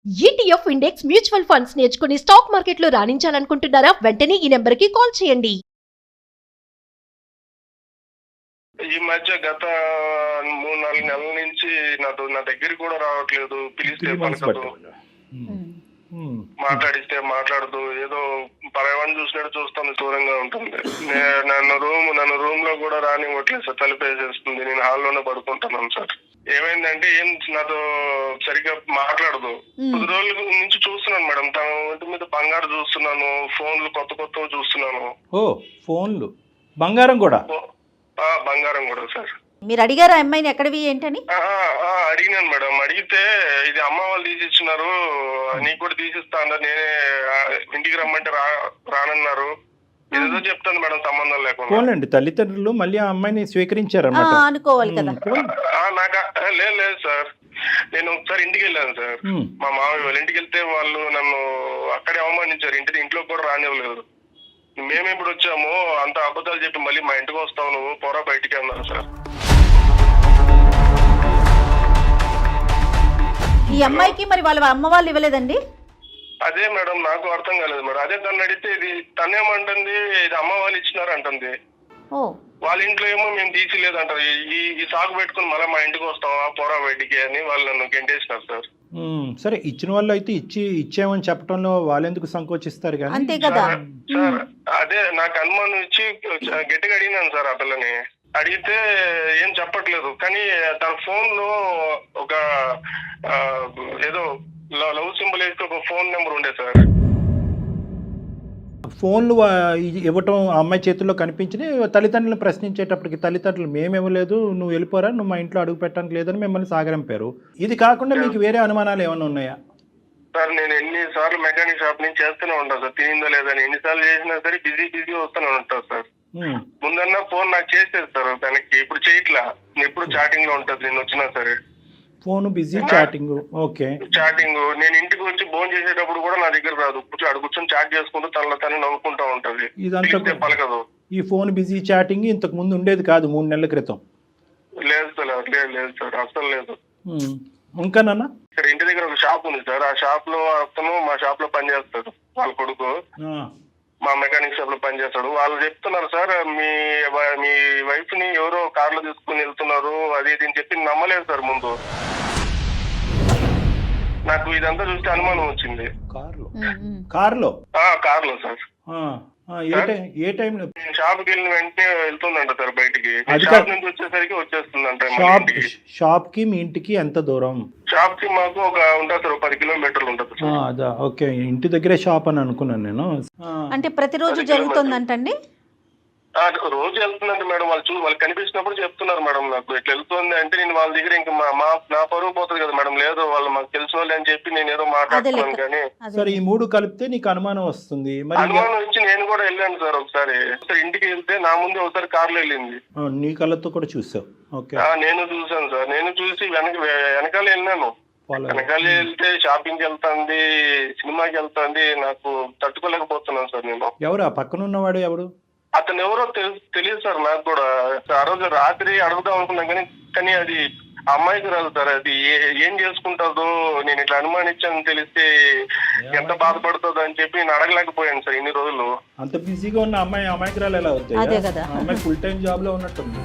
ETF index mutual funds నేర్చుకుని stock మార్కెట్లో రాణించాలనుకుంటున్నారా? వెంటనే ఈ నెంబర్కి కాల్ చేయండి. ఈ మధ్య గత 3-4 నెలల నుంచి నా దగ్గరికి కూడా రావట్లేదు. పిలిస్తే పలకదు, మాట్లాడిస్తే మాట్లాడదు. ఏదో పరాయవాడిని చూసినట్టు చూస్తాను, దూరంగా ఉంటుంది. నన్ను రూమ్ లో కూడా రానివ్వట్లేదు సార్, తలుపేసేస్తుంది. నేను హాల్లోనే పడుకుంటున్నాను సార్. ఏమైందంటే ఏం నాతో సరిగ్గా మాట్లాడదు. 10 రోజుల నుంచి చూస్తున్నాను మేడం, తన ఒంటి మీద బంగారు చూస్తున్నాను, ఫోన్లు కొత్త చూస్తున్నాను. ఓ ఫోన్లు, బంగారం కూడా? బంగారం కూడా సార్. మీరు అడిగారా అమ్మాయిని ఎక్కడివి ఏంటని? అడిగినాను మేడం. అడిగితే ఇది అమ్మ వాళ్ళు తీసిచ్చినారు, నీకు కూడా తీసిస్తా అన్నారు. నేనే ఇంటికి రమ్మంటే రానన్నారు. ఏదో చెప్తాను మేడం, సంబంధం లేకుండా. పోలండి, తల్లిదండ్రులు మళ్ళీ ఆ అమ్మాయిని స్వీకరించారన్నమాట అనుకోవాలి కదా. లేదు సార్, నేను ఒకసారి ఇంటికి వెళ్ళాను సార్. మా మామయ్య వాళ్ళ ఇంటికి వెళ్తే వాళ్ళు నన్ను అక్కడే అవమానించారు. ఇంట్లో కూడా రానివ్వలేదు. మేము ఇప్పుడు వచ్చాము, అంత అబద్ధాలు చెప్పి మళ్ళీ మా ఇంటికి వస్తావు నువ్వు, పోరా బయటికి అన్నారు సార్. ఈ అమ్మాయికి మరి వాళ్ళ అమ్మ వాళ్ళు ఇవ్వలేదండి? అదే మేడం, నాకు అర్థం కాలేదు మేడం. అదే తను అడిగితే ఇది తనేమంటుంది, ఇది అమ్మ వాళ్ళు ఇచ్చినారు అంటుంది. వాళ్ళ ఇంట్లో ఏమో మేము తీసిలేదు అంటారు. ఈ సాగు పెట్టుకుని మళ్ళీ మా ఇంటికి వస్తావా, పోరా బయటికి అని వాళ్ళు నన్ను గెంటేసినారు సార్. సరే, ఇచ్చిన వాళ్ళు అయితే ఇచ్చామని చెప్పడంలో వాళ్ళెందుకు సంకోచిస్తారు కానీ. అంతే కదా సార్. అదే నాకు అనుమానం ఇచ్చి గట్టిగా అడిగినాను సార్ ఆ పిల్లని. అడిగితే ఏం చెప్పట్లేదు. కానీ తన ఫోన్ లో ఒక ఏదో లవ్ సింబల్ వేసి ఒక ఫోన్ నెంబర్ ఉండే సార్. ఫోన్లు ఇవ్వటం ఆ అమ్మాయి చేతుల్లో కనిపించినాయి. తల్లిదండ్రులను ప్రశ్నించేటప్పటికి తల్లిదండ్రులు మేము ఇవ్వలేదు, నువ్వు వెళ్ళిపోరా, నువ్వు మా ఇంట్లో అడుగు పెట్టడానికి లేదని మిమ్మల్ని సాగరంపారు. ఇది కాకుండా మీకు వేరే అనుమానాలు ఏమైనా ఉన్నాయా? సార్, నేను ఎన్నిసార్లు మెకానిక్ షాప్ నుంచి చేస్తూనే ఉంటాను సార్, తినిందో లేదని. ఎన్నిసార్లు చేసినా సరే బిజీ వస్తూనే ఉంటాను సార్. ముందన్నా ఫోన్ నాకు చేసేది సార్ తనకి, ఇప్పుడు చేయట్లా. ఎప్పుడు చాటింగ్ లో ఉంటుంది నేను వచ్చినా సరే. Phone busy, chatting. Okay, chatting. నేను ఇంటికి వచ్చి ఫోన్ చేసేటప్పుడు కూడా నా దగ్గర రాదు. కూర్చొని చాట్ చేసుకుంటూ తనలో నవ్వుకుంటా ఉంటది. ఇదంతా పలకదు. ఈ ఫోన్ బిజీ, చాటింగ్ ఇంతకు ముందు ఉండేది కాదు 3 నెలల క్రితం? లేదు సార్, అసలు లేదు. ఇంకానన్నా ఇక్కడ ఇంటి దగ్గర ఒక షాప్ ఉంది సార్. ఆ షాప్ లో అతను మా షాప్ లో పనిచేస్తాడు, వాళ్ళ కొడుకు మా మెకానిక్ షాప్ లో పనిచేస్తాడు. వాళ్ళు చెప్తున్నారు సార్, మీ వైఫ్ ని ఎవరో కార్ లో తీసుకుని వెళ్తున్నారు, అది ఇది అని చెప్పి నమ్మలేదు సార్ ముందు. నాకు ఇదంతా చూస్తే అనుమానం వచ్చింది. కార్లో సార్. ఏ టైంలో? షాప్కి వెళ్ళిన వెంటనే వెళ్తుందంట సార్ బయటికి. షాప్ నుంచి వచ్చేసరికి వచ్చేస్తుందంట. షాప్ కి మీ ఇంటికి ఎంత దూరం? షాప్ కి మాకు ఒక ఉంటుంది సార్, 10 కిలోమీటర్లు ఉంటుంది సార్. అదా, ఓకే. ఇంటి దగ్గరే షాప్ అని అనుకున్నాను నేను. అంటే ప్రతిరోజు జరుగుతుందంటండి? రోజు వెళ్తుందంటే మేడం, వాళ్ళు కనిపించినప్పుడు చెప్తున్నారు మేడం నాకు ఇట్లా వెళ్తుంది అంటే. నేను వాళ్ళ దగ్గర ఇంకా నా పరువు పోతుంది కదా మేడం. లేదు, వాళ్ళు మాకు తెలిసిన వాళ్ళు అని చెప్పి నేను ఏదో మాట్లాడుతున్నాను. కానీ సరే, ఈ 3 కలిపితే నీకు అనుమానం వస్తుంది. అనుమానం వచ్చి నేను కూడా వెళ్ళాను సార్. ఒకసారి ఇంటికి వెళ్తే నా ముందు ఒకసారి కార్లో వెళ్ళింది. నీ కళ్ళతో కూడా చూసావు? ఓకే. నేను చూసాను సార్. నేను చూసి వెనకాల వెళ్ళినాను. వెనకాల వెళ్తే షాపింగ్కి వెళ్తాంది, సినిమాకి వెళ్తాంది. నాకు తట్టుకోలేకపోతున్నాను సార్ నేను. ఎవరు ఆ పక్కన ఉన్నవాడు? ఎవరు అతను? ఎవరో తెలియదు సార్ నాకు కూడా. ఆ రోజు రాత్రి అడుగుదాం అనుకున్నాం కానీ అది అమ్మాయికి రాదు సార్. అది ఏం చేసుకుంటుందో, నేను ఇట్లా అనుమానించాను తెలిస్తే ఎంత బాధపడుతుందో అని చెప్పి నేను అడగలేకపోయాను సార్ ఇన్ని రోజులు. అంత బిజీగా ఉన్న అమాయకురాలు ఎలా అవుతాయి? అమ్మాయి ఫుల్ టైం జాబ్ లో ఉన్నట్టుంది.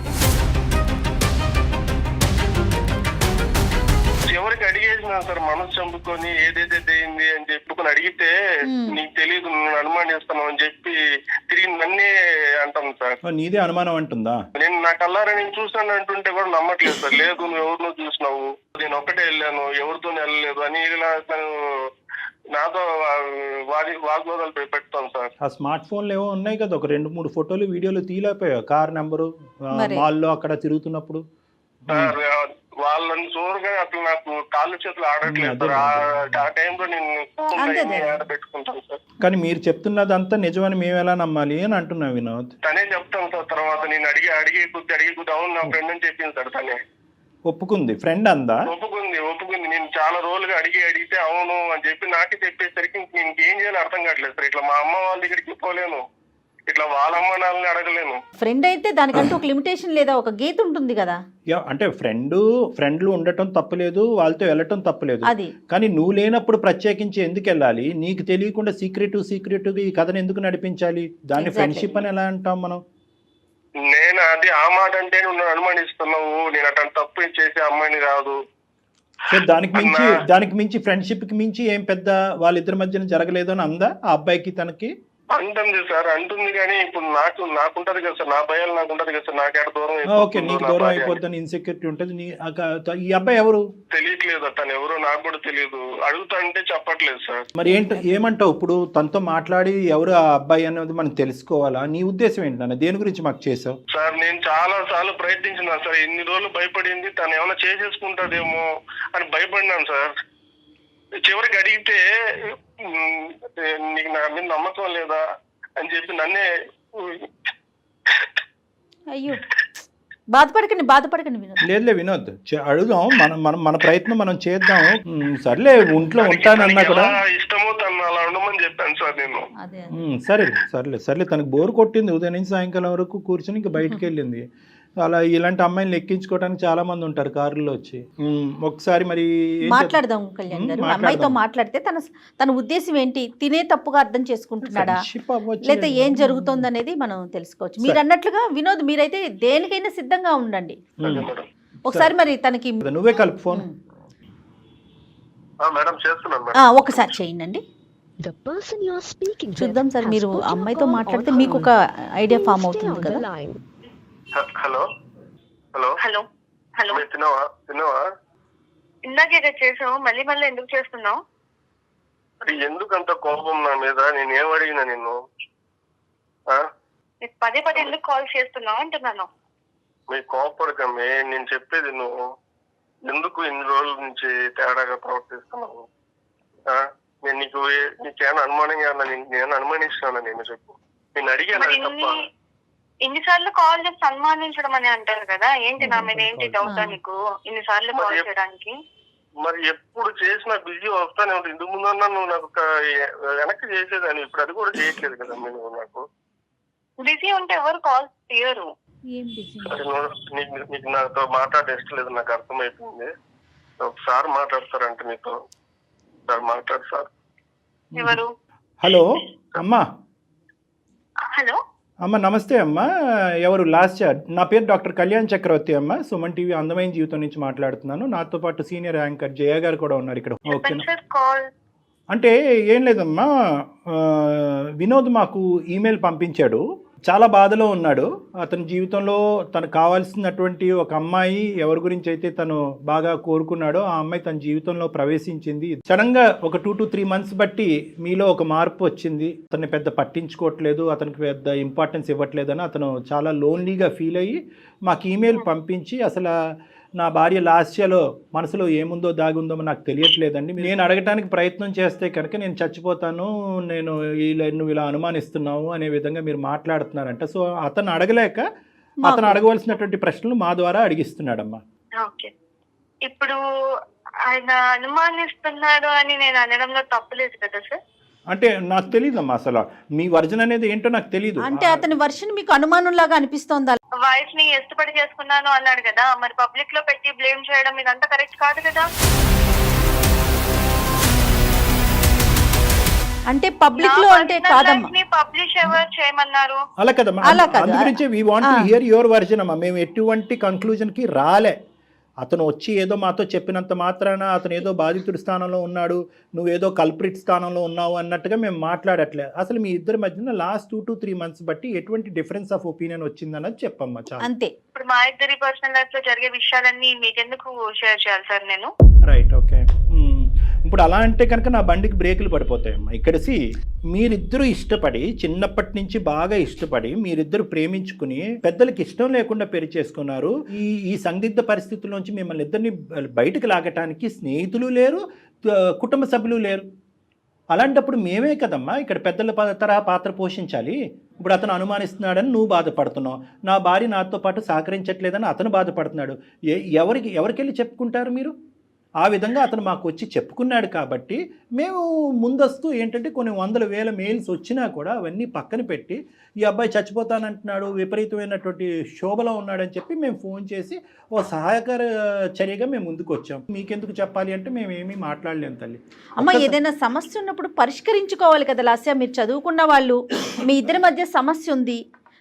ఎవరికి అడిగేసినా సార్, మనసు చంపుకొని ఏదైతే అయింది అని చెప్పుకొని అడిగితే నీకు తెలియదు, నేను అనుమానిస్తాను అని చెప్పి తిరిగి నన్నే అంటాను సార్. నీదే అనుమానం అంటుందా? నేను నా కల్లారా నేను చూసాను అంటుంటే కూడా నమ్మట్లేదు సార్. లేదు, నువ్వు ఎవరినో చూసినావు, నేను ఒక్కటే వెళ్ళాను, ఎవరితో వెళ్ళలేదు అని నాతో వాగ్వాదాలు పెడతాను సార్. ఆ స్మార్ట్ ఫోన్లు ఏవో ఉన్నాయి కదా, ఒక 2-3 ఫోటోలు వీడియోలు తీయలేకపోయావు? కార్ నెంబరు మాల్లో అక్కడ తిరుగుతున్నప్పుడు వాళ్ళని చూడగా అసలు నాకు కాళ్ళు చేతులు ఆడట్లేదు సార్. ఆ టైంలో నేను పెట్టుకుంటాను సార్. కానీ మీరు చెప్తున్నదంతా నిజమని మేము ఎలా నమ్మాలి అని అంటున్నా వినోద్. తనే చెప్తాను సార్. తర్వాత నేను అడిగే కొద్ది అవును నా ఫ్రెండ్ అని చెప్పింది సార్. తనే ఒప్పుకుంది. ఫ్రెండ్ అందా? ఒప్పుకుంది. నేను చాలా రోజులుగా అడిగితే అవును అని చెప్పి నాకే చెప్పేసరికి నేను ఏం చేయాలో అర్థం కావట్లేదు సార్. ఇట్లా మా అమ్మ వాళ్ళ దగ్గరికి పోలేను, ఇట్లా వాళ్ళ అమ్మ నాన్నని అడగలేను. ఫ్రెండ్ అయితే దానికంటూ ఒక లిమిటేషన్ లేదా ఒక గీత ఉంటుంది కదా. అంటే ఫ్రెండ్లు ఉండటం తప్పులేదు, వాళ్ళతో వెళ్ళటం తప్పులేదు. అది కానీ నువ్వు లేనప్పుడు ప్రత్యేకించి ఎందుకు వెళ్ళాలి? నీకు తెలియకుండా సీక్రెటివ్ ఈ కథను ఎందుకు నడిపించాలి? దాన్ని Exactly. ఫ్రెండ్షిప్ అని ఎలా అంటాం మనం? నేను అది ఆ మాట అంటే నువ్వు అనుమానిస్తున్నావు, నేను అట్లాంటి తప్పు చేసే అమ్మాయిని కాదు. సో దానికి మించి ఫ్రెండ్షిప్ కి మించి ఏం పెద్ద వాళ్ళిద్దరి మధ్యన జరగలేదు అని అందా ఆ అబ్బాయికి తనకి? అంటుంది సార్, అంటుంది. కానీ ఇప్పుడు నాకుంటది కదా సార్, నా భయాలు నాకుంటది కదా సార్, నాకేట దూరం ఓకే, నీకు దూరం అయిపోద్దని ఇన్సెక్యూరిటీ ఉంటుంది. ఈ అబ్బాయి ఎవరు తెలియట్లేదు, తను ఎవరో నాకు కూడా తెలియదు. అడుగుతా అంటే చెప్పట్లేదు సార్. మరి ఏమంటావు ఇప్పుడు? తనతో మాట్లాడి ఎవరు ఆ అబ్బాయి అనేది మనం తెలుసుకోవాలా? నీ ఉద్దేశం ఏంటన్నా? దేని గురించి మాకు చేసావు? సార్ నేను చాలా సార్లు ప్రయత్నించిన సార్, ఇన్ని రోజులు భయపడింది తను ఏమైనా చేసేసుకుంటాదేమో అని భయపడినాను సార్. చివరికి అడిగితే నీకు నా మీద నమ్మకం లేదా అని చెప్పి నన్నే. అయ్యో, బాధపడకండి వినోద్. లేదులే వినోద్, అడుగుదాం, మన ప్రయత్నం మనం చేద్దాం. సర్లే, ఒంట్లో ఉంటానన్నా కూడా ఇష్టమో తను అలా ఉండమని చెప్పాను సార్ నేను. సర్లే తనకు బోర్ కొట్టింది, ఉదయం నుంచి సాయంకాలం వరకు కూర్చొని ఇంకా బయటకు వెళ్ళింది. అలా ఇలాంటి అమ్మాయిని ఎక్కించుకోవడానికి చాలా మంది ఉంటారు కారులో వచ్చి. ఒకసారి మరి మాట్లాడదాం కళ్యాణ్ గారు. అమ్మాయితో మాట్లాడితే తన ఉద్దేశం ఏంటి, తినే తప్పుగా అర్థం చేసుకుంటున్నాడా లేదా ఏం జరుగుతుంది అనేది మనం తెలుసుకోవచ్చు. మీరు అన్నట్లుగా వినోద్, మీరైతే దేనికైనా సిద్ధంగా ఉండండి. ఒకసారి మరి తనకి నువ్వే కలుపు ఫోన్. మేడం చేస్తున్నాను, ఒకసారి చేయండి. చూద్దాం సార్, మీరు అమ్మాయితో మాట్లాడితే మీకు ఒక ఐడియా ఫామ్ అవుతుంది కదా. హలో హలో హలో హలో, తిన్నావా? ఇందాకే చేసావు, మళ్ళీ ఎందుకు చేస్తున్నావు? అది ఎందుకంత కోపం నా మీద? నేనేం అడిగినా నిన్ను? పదే ఎందుకు కాల్ చేస్తున్నావు అంటున్నాను. మీరు కోపడకమే, నేను చెప్పేది నువ్వు ఎందుకు ఇన్ని రోజుల నుంచి తేడాగా ప్రవర్తిస్తున్నావు? నేను నీకేమైనా అనుమానంగా నేను అనుమానిస్తున్నాను? నేను చెప్పు, నేను అడిగాను తప్ప. ఇన్నిసార్లు కాల్ చేసి సన్మానించడం అని అంటారు కదా, ఏంటి నా మీద ఏంటి డౌట్ నీకు ఇన్నిసార్లు కాల్ చేయడానికి? మరి ఎప్పుడు చేసినా బిజీ వస్తానే ఉంటుంది. ఇందుకు ముందన్నా నువ్వు నాకు వెనక్కి చేసేదాన్ని, ఇప్పుడు అది కూడా చేయట్లేదు కదా మీరు. నాకు బిజీ ఉంటే ఎవరు కాల్ తీయరు. నీకు నాతో మాట్లాడే ఇష్టం లేదు, నాకు అర్థమైపోయింది. ఒకసారి మాట్లాడతారంటే నీతో సార్ మాట్లాడు సార్. ఎవరు? హలో అమ్మా. హలో అమ్మ, నమస్తే అమ్మా. ఎవరు? నా పేరు డాక్టర్ కళ్యాణ్ చక్రవర్తి అమ్మ. సుమన్ టీవీ అందమైన జీవితం నుంచి మాట్లాడుతున్నాను. నాతో పాటు సీనియర్ యాంకర్ జయ గారు కూడా ఉన్నారు ఇక్కడ. ఓకేనా? అంటే ఏం లేదమ్మా, వినోద్ మాకు ఈమెయిల్ పంపించాడు. చాలా బాధలో ఉన్నాడు. అతని జీవితంలో తనకు కావాల్సినటువంటి ఒక అమ్మాయి ఎవరి గురించి అయితే తను బాగా కోరుకున్నాడో ఆ అమ్మాయి తన జీవితంలో ప్రవేశించింది. సడన్ గా ఒక 2 to 3 months బట్టి మీలో ఒక మార్పు వచ్చింది. అతన్ని పెద్ద పట్టించుకోవట్లేదు, అతనికి పెద్ద ఇంపార్టెన్స్ ఇవ్వట్లేదని అతను చాలా లోన్లీగా ఫీల్ అయ్యి మాకు ఈమెయిల్ పంపించి, అసలు నా భార్య లాస్యలో మనసులో ఏముందో దాగుందో నాకు తెలియట్లేదండి, నేను అడగటానికి ప్రయత్నం చేస్తే కనుక నేను చచ్చిపోతాను, నువ్వు ఇలా అనుమానిస్తున్నావు అనే విధంగా మీరు మాట్లాడుతున్నారంట. సో అతను అడగలేక అతను అడగవలసినటువంటి ప్రశ్నలు మా ద్వారా అడిగిస్తున్నాడమ్మా. ఓకే, ఇప్పుడు ఆయన అనుమానిస్తున్నాడు అని నేను అనడంలో తప్పులేదు కదా సార్? అంటే నాకు తెలియదమ్మా, అసలు మీ వర్జన్ అనేది ఏంటో నాకు తెలియదు. అంటే అతని వర్షన్ మీకు అనుమానం లాగా అనిపిస్తోందా? వైఫ్ ని ఇష్టపడి చేసుకున్నాను అన్నాడు కదా, మరి పబ్లిక్ లో పెట్టి బ్లేమ్ చేయడం ఇదంతా కరెక్ట్ కాదు కదా? అంటే పబ్లిక్ లో అంటే కాదమ్మా, పబ్లిష్ ఎవరు చేయమన్నారు? అలా కదమ్మా, అందుగురించి we want to hear your version అమ్మా. మేము ఎటువంటి కన్క్లూజన్ కి రాలే. అతను వచ్చి ఏదో మాతో చెప్పినంత మాత్రాన అతను ఏదో బాధితుడి స్థానంలో ఉన్నాడు, నువ్వేదో కల్ప్రిట్ స్థానంలో ఉన్నావు అన్నట్టుగా మేము మాట్లాడట్లే. అసలు మీ ఇద్దరి మధ్యన లాస్ట్ 2 to 3 months బట్టి ఎటువంటి డిఫరెన్స్ ఆఫ్ ఒపీనియన్ వచ్చిందన్నది చెప్పమ్మా. చాలా అంతే. ఇప్పుడు మా ఇద్దరి పర్సనల్ లైఫ్ లో జరిగే విషయాలన్నీ మీకెందుకు షేర్ చేయాలి సార్ నేను? Right, okay. ఇప్పుడు అలా అంటే కనుక నా బండికి బ్రేకులు పడిపోతాయమ్మా. ఇక్కడసి మీరిద్దరూ ఇష్టపడి, చిన్నప్పటి నుంచి బాగా ఇష్టపడి, మీరిద్దరు ప్రేమించుకుని పెద్దలకి ఇష్టం లేకుండా పెళ్లి చేసుకున్నారు. ఈ సందిగ్ధ పరిస్థితుల్లోంచి మిమ్మల్ని ఇద్దరిని బయటకు లాగటానికి స్నేహితులు లేరు, కుటుంబ సభ్యులు లేరు. అలాంటప్పుడు మేమే కదమ్మా ఇక్కడ పెద్దల తరహా పాత్ర పోషించాలి. ఇప్పుడు అతను అనుమానిస్తున్నాడని నువ్వు బాధపడుతున్నావు, నా భార్య నాతో పాటు సహకరించట్లేదని అతను బాధపడుతున్నాడు. ఎవరికి వెళ్ళి చెప్పుకుంటారు మీరు? ఆ విధంగా అతను మాకు వచ్చి చెప్పుకున్నాడు కాబట్టి మేము ముందస్తు ఏంటంటే కొన్ని వందల వేల మెయిల్స్ వచ్చినా కూడా అవన్నీ పక్కన పెట్టి ఈ అబ్బాయి చచ్చిపోతానంటున్నాడు, విపరీతమైనటువంటి శోభలో ఉన్నాడని చెప్పి మేము ఫోన్ చేసి ఓ సహాయకర చర్యగా మేము ముందుకు వచ్చాం. మీకెందుకు చెప్పాలి అంటే మేము ఏమీ మాట్లాడలేము తల్లి. అమ్మ ఏదైనా సమస్య ఉన్నప్పుడు పరిష్కరించుకోవాలి కదా లాస్య. మీరు చదువుకున్న వాళ్ళు, మీ ఇద్దరి మధ్య సమస్య ఉంది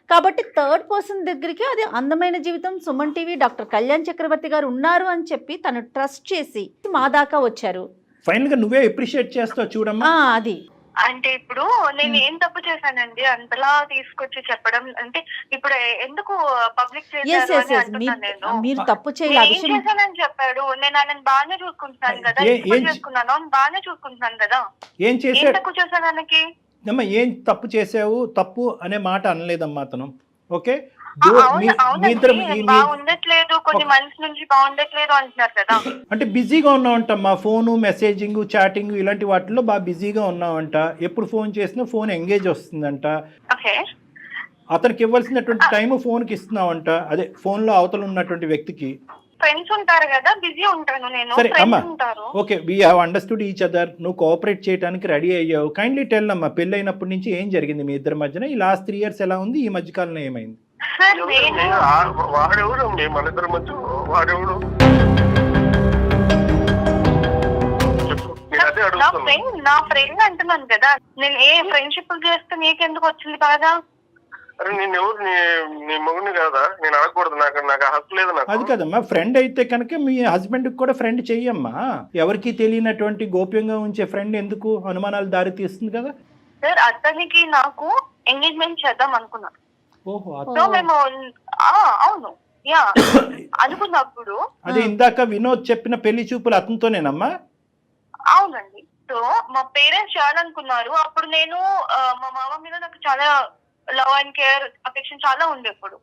కాబట్టి థర్డ్ పర్సన్ దగ్గరికి అది అందమైన జీవితం సుమన్ టీవీ డాక్టర్ కళ్యాణ్ చక్రవర్తి గారు ఉన్నారు అని చెప్పి తను ట్రస్ట్ చేసి మా దాకా వచ్చారు. ఫైనల్ గా నువ్వే అప్రిషియేట్ చేస్తావు చూడమ్మా. అది అంటే ఇప్పుడు నేను ఏం తప్పు చేశానండి అంతలా తీసుకొచ్చి చెప్పడం? అంటే ఇప్పుడు ఎందుకు పబ్లిక్ చేశారు అని అంటున్నాను నేను. మీరు తప్పు చేయాలి. ఏం చేశానని చెప్పాడు? నేను ఆయన బాగానే చూసుకుంటున్నాను కదా, ఇప్పుడు చేసుకున్నాను బాగానే చూసుకుంటున్నాను కదా. ఏం తక్కువ చేశాను ఆయనకి? అమ్మా ఏం తప్పు చేసావు? తప్పు అనే మాట అనలేదమ్మా అతను. ఓకే బాగుండట్లేదు, కొన్ని మంత్స్ నుంచి బాగుండట్లేదు అంటున్నారు కదా. అంటే బిజీగా ఉన్నావంటమ్మా, ఫోను మెసేజింగ్ చాటింగ్ ఇలాంటి వాటిల్లో బాగా బిజీగా ఉన్నావంట. ఎప్పుడు ఫోన్ చేసినా ఫోన్ ఎంగేజ్ వస్తుందంట. అతనికి ఇవ్వాల్సినటువంటి టైం ఫోన్కి ఇస్తున్నావంట, అదే ఫోన్లో అవతల ఉన్నటువంటి వ్యక్తికి. ఫ్రెండ్స్ ఉంటారు కదా, బిజీ ఉంటాను నేను. సరే అమ్మా, okay, we have understood each other. నువ్వు కోఆపరేట్ చేయడానికి రెడీ అయ్యావు. కైండ్లీ టెల్ అమ్మా, పెళ్ళి అయినప్పటి నుంచి ఏం జరిగింది మీ ఇద్దరి మధ్యన? ఈ లాస్ట్ 3 years ఎలా ఉంది? ఈ మధ్య కాలంలో ఏమైంది? వాడెవడు మన ఇద్దరి మధ్య? వాడెవడు? నా ఫ్రెండ్ అంటున్నాను కదా. నేను ఏ ఫ్రెండ్షిప్ చేస్తే నీకెందుకు వచ్చింది బాగా? అరే నేను ఎవరు? నీ మొగుడిని కాదా? నేను అడగకూడదు, నాకు హక్కు లేదు. నాకు అది కదమ్మా, ఫ్రెండ్ అయితే కనుక మీ హస్బెండ్ కూడా ఫ్రెండ్ చెయ్యమ్మా. ఎవరికి తెలియనటువంటి గోప్యంగా ఉంచే ఫ్రెండ్ ఎందుకు అనుమానాలు దారి తీస్తుంది కదా. సార్ అతనికి నాకు ఎంగేజ్మెంట్ చేద్దాం అనుకున్నాను. ఓహో, మేము అవును యా అనుకున్నప్పుడు అదే ఇందాక వినోద్ చెప్పిన పెళ్లి చూపులు అతనితోనేనమ్మా? అవునండి. సో మా పేరెంట్స్ చేయాలనుకున్నారు. అప్పుడు నేను మా మామ మీద నాకు చాలా లవ్ అండ్ కేర్ అఫెక్షన్ చాలా ఉంది ఇప్పుడు.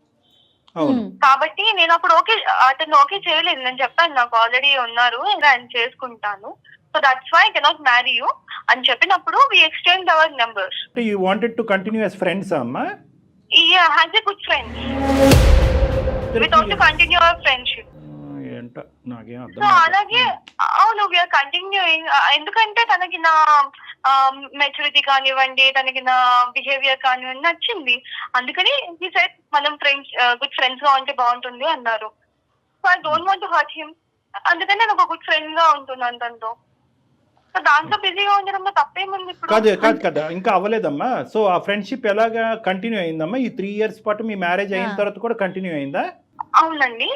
కాబట్టి నేను అప్పుడు అతను ఓకే చేయలేదు. నేను చెప్పాను నాకు ఆల్రెడీ ఉన్నారు, ఇంకా ఆయన చేసుకుంటాను, so that's why I cannot marry you అని చెప్పినప్పుడు we exchange our numbers. You wanted to continue as friends అమ్మా? Yeah, as a good friends. We thought to continue our friendship. So అలాగే అవును, వీఆర్ కంటిన్యూయింగ్. ఎందుకంటే తనకి నా maturity కానివ్వండి, తనకి నా బిహేవియర్ కానివ్వండి నచ్చింది. అందుకని హి సెడ్ మనం ఫ్రెండ్స్, గుడ్ ఫ్రెండ్స్ గా ఉంటే బాగుంటుంది అన్నారు. So I don't want to hurt him. అందుకని నేను ఒక గుడ్ ఫ్రెండ్ గా ఉంటున్నాను తనతో. సో దాంట్లో బిజీగా ఉండడంలో తప్పేముంది? ఇప్పుడు కాదు కదా, ఇంకా అవ్వలేదమ్మా. సో ఆ ఫ్రెండ్షిప్ ఎలాగా కంటిన్యూ అయిందమ్మా? ఈ 3 years పాటు మీ మ్యారేజ్ అయిన తర్వాత కూడా కంటిన్యూ అయిందా? అవునండి,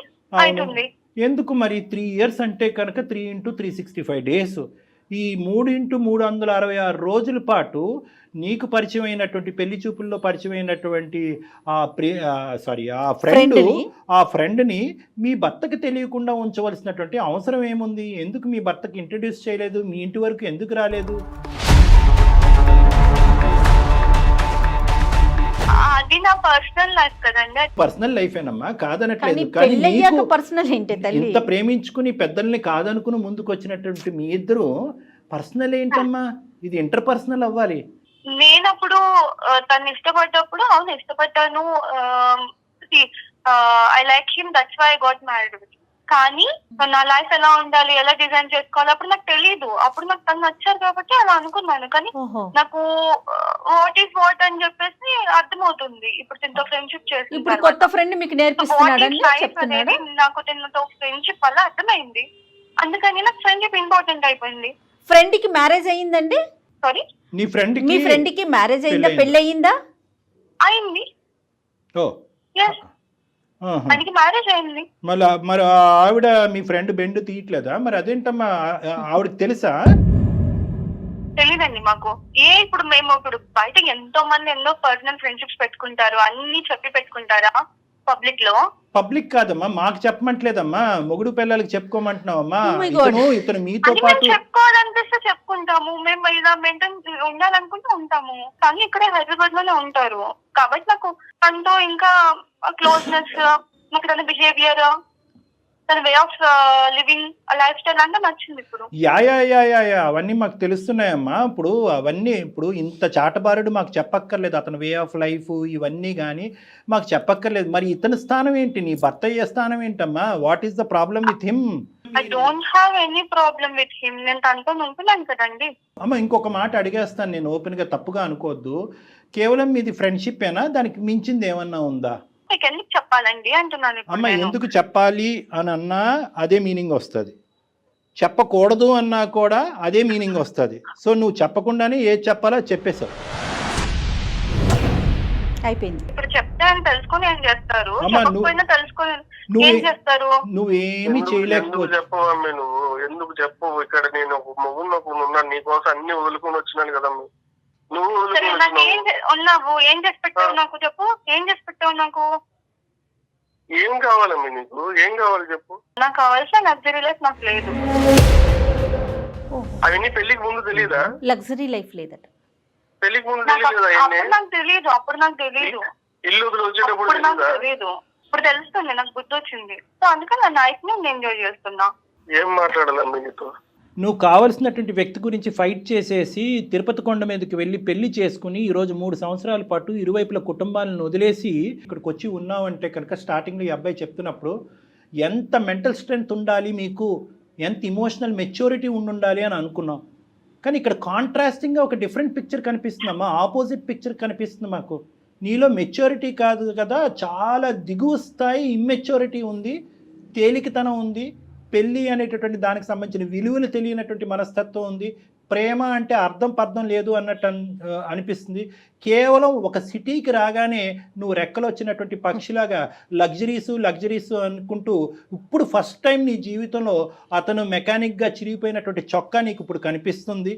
అవుతుంది. ఎందుకు మరి 3 years అంటే కనుక 3 into 365 days, ఈ 3 into 366 రోజుల పాటు నీకు పరిచయం అయినటువంటి పెళ్లి చూపుల్లో పరిచయం అయినటువంటి ఆ ఫ్రెండ్ని మీ భర్తకి తెలియకుండా ఉంచవలసినటువంటి అవసరం ఏముంది? ఎందుకు మీ భర్తకి ఇంట్రడ్యూస్ చేయలేదు? మీ ఇంటి వరకు ఎందుకు రాలేదు? అది నా పర్సనల్ లైఫ్ కదండి. పర్సనల్ లైఫ్ ఏనమ్మా, కాదనట్లేదు. ఇంత ప్రేమించుకుని పెద్దల్ని కాదనుకుని ముందుకు వచ్చినటువంటి మీ ఇద్దరు పర్సనల్ ఏంటమ్మా? ఇది ఇంటర్ పర్సనల్ అవ్వాలి. నేనప్పుడు తను ఇష్టపడ్డప్పుడు అవును ఇష్టపడ్డాను, I like him, that's why I got married with. కానీ నా లైఫ్ ఎలా ఉండాలి, ఎలా డిజైన్ చేసుకోవాలి అప్పుడు నాకు తెలీదు. అప్పుడు నాకు తను నచ్చారు కాబట్టి అలా అనుకున్నాను. కానీ నాకు వాట్ ఈస్ వాట్ అని చెప్పేసి అర్థమవుతుంది ఇప్పుడు తనతో ఫ్రెండ్షిప్ చేసి. కొత్త ఫ్రెండ్ మీకు నేర్పిస్తున్నాడని నాకు తనతో ఫ్రెండ్షిప్ వల్ల అర్థమైంది. అందుకని నాకు ఫ్రెండ్షిప్ ఇంపార్టెంట్ అయిపోయింది. ఫ్రెండ్ కి మ్యారేజ్ అయ్యిందండి? సారీ, మీ ఫ్రెండ్ కి మ్యారేజ్ అయిందా? పెళ్లి అయిందా? అయింది. మనకి మ్యారేజ్ అయింది. మరి ఆవిడ మీ ఫ్రెండ్ బెండ్ తీయట్లేదా? మరి అదేంటమ్మా, ఆవిడకి తెలుసా? తెలీదండి మాకు. ఇప్పుడు మేము బయటకి ఎంతో మంది ఎన్నో పర్సనల్ ఫ్రెండ్షిప్స్ పెట్టుకుంటారు, అన్ని చెప్పి పెట్టుకుంటారా పబ్లిక్ లో? పబ్లిక్ కాదమ్మా, మాకు చెప్పమంటలేదమ్మా, మొగుడు పిల్లలకి చెప్పుకోమంటున్నావమ్మా. ఇతను మీతో పాటు చెప్పుకోవాలనిపిస్తే చెప్పుకుంటాము. మేము ఇలా మెయింటైన్ ఉండాలనుకుంటే ఉంటాము. కానీ ఇక్కడే హైదరాబాద్ లోనే ఉంటారు కాబట్టి నాకు తనతో ఇంకా క్లోజ్నెస్, నాకు తన బిహేవియర్, తన way of living, life style అంతా నచ్చింది. ఇప్పుడు అవన్నీ మాకు తెలుస్తున్నాయమ్మా. ఇప్పుడు ఇంత చాటబారుడు మాకు చెప్పక్కర్లేదు. అతని వే ఆఫ్ లైఫ్ ఇవన్నీ కానీ మాకు చెప్పక్కర్లేదు. మరి ఇతని స్థానం ఏంటి? నీ భర్త అయ్యే స్థానం ఏంటమ్మా? What is the problem with him? I don't have any problem with him. నేను తనతో ఉంటున్నాను కదండి. అమ్మ ఇంకొక మాట అడిగేస్తాను నేను, ఓపెన్గా తప్పుగా అనుకోవద్దు. కేవలం మీది ఫ్రెండ్షిప్ ఏనా, దానికి మించింది ఏమన్నా ఉందా? మీకు ఎందుకు చెప్పాలండి అంటున్నాను. అమ్మ ఎందుకు చెప్పాలి అని అన్నా అదే మీనింగ్ వస్తుంది, చెప్పకూడదు అన్నా కూడా అదే మీనింగ్ వస్తుంది. సో నువ్వు చెప్పకుండానే ఏది చెప్పాలో చెప్పేశావు. అయిపోయింది. ఇప్పుడు చెప్తే అని తెలుసుకొని ఏం చేస్తారు? అమ్మా, చెప్పకపోయినా తెలుసుకొని ఏం చేస్తారు? నువ్వేమి చేయలేకపోతే చెప్పవు అమ్మే, నువ్వు ఎందుకు చెప్పవు? ఇక్కడ నేను ఒక మొగుడు ఉన్నాను, నీకోసం అన్ని వదులుకొని వచ్చినాను కదా. నువ్వు సరే, నాకు ఉన్నావు, ఏం చేసి పెట్టావు నాకు చెప్పు. ఏం చేసి పెట్టావు నాకు? ఏం కావాలమ్మ నీకు? ఏం కావాలి చెప్పు. నాకు కావాల్సిన లగ్జరీ లైఫ్ నాకు లేదు. అవన్నీ పెళ్లికి ముందు తెలియదా? లగ్జరీ లైఫ్ లేదట. పెళ్లికి ముందు తెలియదు అవన్నీ. నాకు తెలియదు, అప్పుడు నాకు తెలియదు. ఇల్లు వదిలి వచ్చేటప్పుడు నాకు తెలియదు, ఇప్పుడు తెలుస్తుంది, నాకు బుద్ధి వచ్చింది. సో అందుకని నా లైఫ్ నేను ఎంజాయ్ చేస్తున్నా. ఏం మాట్లాడాలమ్మ నీతో? నువ్వు కావలసినటువంటి వ్యక్తి గురించి ఫైట్ చేసేసి తిరుపతి కొండ మీదకి వెళ్ళి పెళ్లి చేసుకుని ఈరోజు 3 సంవత్సరాల పాటు ఇరువైపుల కుటుంబాలను వదిలేసి ఇక్కడికి వచ్చి ఉన్నావంటే కనుక స్టార్టింగ్లో ఈ అబ్బాయి చెప్తున్నప్పుడు ఎంత మెంటల్ స్ట్రెంగ్త్ ఉండాలి మీకు, ఎంత ఇమోషనల్ మెచ్యూరిటీ ఉండాలి అని అనుకున్నాం. కానీ ఇక్కడ కాంట్రాస్టింగ్గా ఒక డిఫరెంట్ పిక్చర్ కనిపిస్తుందమ్మా, ఆపోజిట్ పిక్చర్ కనిపిస్తుంది మాకు. నీలో మెచ్యూరిటీ కాదు కదా, చాలా దిగువ స్థాయి ఇమ్మెచ్యూరిటీ ఉంది, తేలికతనం ఉంది, పెళ్ళి అనేటటువంటి దానికి సంబంధించిన విలువలు తెలియనటువంటి మనస్తత్వం ఉంది, ప్రేమ అంటే అర్థం పర్థం లేదు అన్నట్టు అనిపిస్తుంది. కేవలం ఒక సిటీకి రాగానే నువ్వు రెక్కలు వచ్చినటువంటి పక్షిలాగా లగ్జరీస్ అనుకుంటూ ఇప్పుడు ఫస్ట్ టైం నీ జీవితంలో అతను మెకానిక్గా చిరిగిపోయినటువంటి చొక్కా నీకు ఇప్పుడు కనిపిస్తుంది.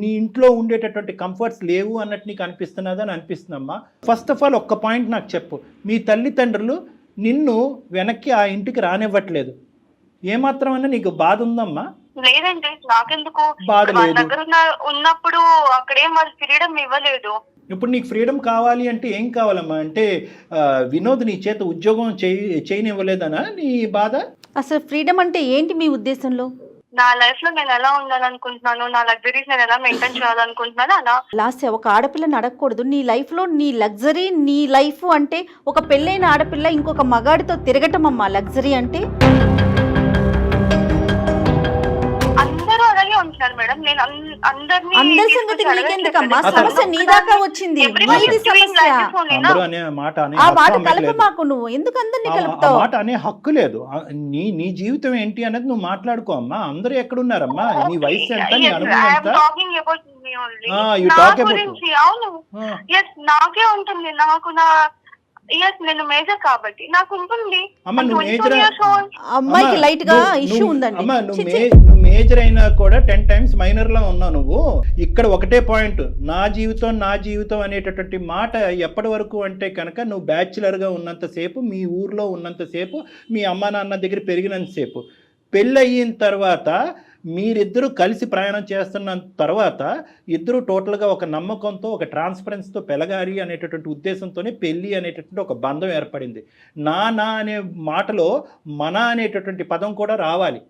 నీ ఇంట్లో ఉండేటటువంటి కంఫర్ట్స్ లేవు అన్నట్టు నీకు అనిపిస్తున్నదని అనిపిస్తుందమ్మా. ఫస్ట్ ఆఫ్ ఆల్ ఒక్క పాయింట్ నాకు చెప్పు, మీ తల్లిదండ్రులు నిన్ను వెనక్కి ఆ ఇంటికి రానివ్వట్లేదు, ఏమాత్రమన్నా నీకు బాధ ఉందమ్మా? లేదండి, నాకెందుకు బాధ లేదు. దగ్గర ఉన్నప్పుడు అక్కడేం వాళ్ళు ఫ్రీడమ్ ఇవ్వలేదు. ఇప్పుడు నీకు ఫ్రీడమ్ కావాలి అంటే ఏం కావాలమ్మా? అంటే వినోద్ నీ చేత ఉద్యోగం చేయనివ్వలేదనా నీ బాధ? అసలు ఫ్రీడమ్ అంటే ఏంటి మీ ఉద్దేశంలో? నా లైఫ్ లో నేను ఎలా ఉండాలనుకుంటున్నాను, నా లగ్జరీస్ నేను ఎలా మెయింటైన్ చేయాలనుకుంటున్నాను అలా. లాస్ట్ ఒక ఆడపిల్లని అడగకూడదు, నీ లైఫ్లో నీ లగ్జరీ నీ లైఫ్ అంటే ఒక పెళ్ళైన ఆడపిల్ల ఇంకొక మగాడితో తిరగటం అమ్మా లగ్జరీ అంటే. అందరూ అలాగే ఉంటున్నారు మేడం. నేను అందరి సంగతి నీకెందుకమ్మా, సమస్య నీ దాకా వచ్చింది, నీది సమస్య. ఆ మాట కలప మాకు, నువ్వు ఎందుకు అందరినీ కలుపుతావు? మాట అనే హక్కు లేదు. నీ జీవితం ఏంటి అనేది నువ్వు మాట్లాడుకో అమ్మా. అందరూ ఎక్కడున్నారమ్మా? నీ వయసు ఎంత, నీ అనుభవం ఎంత? నాకే ఉంటుంది, నాకు నా నేను మేజర్ కాబట్టి నాకు ఉంటుంది. అమ్మాయికి లైట్ గా ఇష్యూ ఉందండి. అమ్మా నువ్వు మేజర్ అయినా కూడా 10 times మైనర్ లా ఉన్నావు నువ్వు. ఇక్కడ ఒకటే పాయింట్, నా జీవితం అనేటటువంటి మాట ఎప్పటి వరకు అంటే కనుక నువ్వు బ్యాచులర్గా ఉన్నంతసేపు, మీ ఊర్లో ఉన్నంతసేపు, మీ అమ్మా నాన్న దగ్గర పెరిగినంతసేపు. పెళ్ళి అయిన తర్వాత మీరిద్దరూ కలిసి ప్రయాణం చేస్తున్న తర్వాత ఇద్దరు టోటల్గా ఒక నమ్మకంతో, ఒక ట్రాన్స్పరెన్స్తో పెరగాలి అనేటటువంటి ఉద్దేశంతోనే పెళ్ళి అనేటటువంటి ఒక బంధం ఏర్పడింది. నా అనే మాటలో మన అనేటటువంటి పదం కూడా రావాలి.